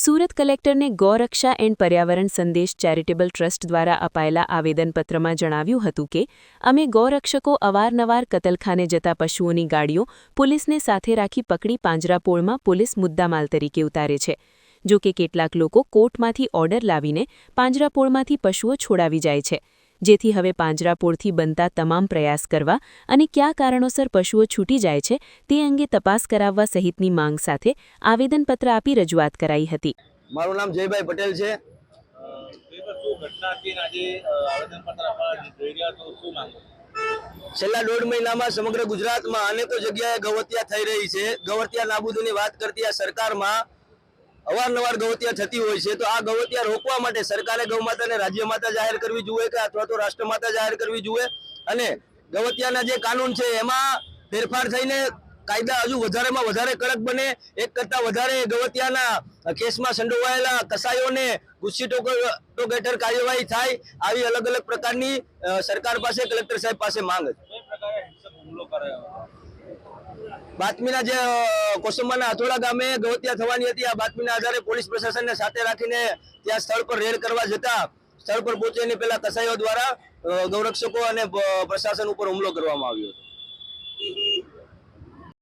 સુરત કલેક્ટરને ગૌરક્ષા એન્ડ પર્યાવરણ સંદેશ ચેરિટેબલ ટ્રસ્ટ દ્વારા અપાયેલા આવેદનપત્રમાં જણાવ્યું હતું કે અમે ગૌરક્ષકો અવારનવાર કતલખાને જતા પશુઓની ગાડીઓ પોલીસને સાથે રાખી પકડી પાંજરાપોળમાં પોલીસ મુદ્દામાલ તરીકે ઉતારે છે. જો કે કેટલાક લોકો કોર્ટમાંથી ઓર્ડર લાવીને પાંજરાપોળમાંથી પશુઓ છોડાવી જાય છે. જેથી હવે પાંજરાપોળથી બનતા તમામ પ્રયાસ કરવા અને કયા કારણોસર પશુઓ છૂટી જાય છે તે અંગે તપાસ કરાવવા સહિતની માંગ સાથે આવેદનપત્ર આપી રજૂઆત કરાઈ હતી. મારું નામ જયભાઈ પટેલ છે. છેલ્લા 1.5 મહિનામાં સમગ્ર ગુજરાતમાં અનેકો જગ્યાએ ગૌહત્યા થઈ રહી છે. ગૌહત્યા નાબૂદીની વાત કરતી આ સરકારમાં અવારનવાર ગૌહત્યા થતી હોય છે. તો આ ગૌહત્યા રોકવા માટે સરકારે ગૌમાતાને રાજ્યમાતા જાહેર કરવી જોઈએ કે અથવા તો રાષ્ટ્રમાતા જાહેર કરવી જોઈએ અને ગૌહત્યાના જે કાનૂન છે એમાં ફેરફાર થઈને કાયદા હજુ વધારેમાં વધારે કડક બને. એક કરતાં વધારે ગૌહત્યાના કેસમાં સંડોવાયેલા કસાઈઓને ગુસ્સી ટોક હેઠળ કાર્યવાહી થાય, આવી અલગ અલગ પ્રકારની સરકાર પાસે, કલેક્ટર સાહેબ પાસે માંગ હતી. બાતમીના જે કોસંબાના હથોડા ગામે ગૌહત્યા થવાની હતી, આ બાતમીના આધારે પોલીસ પ્રશાસનને સાથે રાખીને ત્યાં સ્થળ પર રેડ કરવા જતા સ્થળ પર પહોંચેની પહેલા કસાઈઓ દ્વારા ગૌરક્ષકો અને પ્રશાસન ઉપર હુમલો કરવામાં આવ્યો હતો.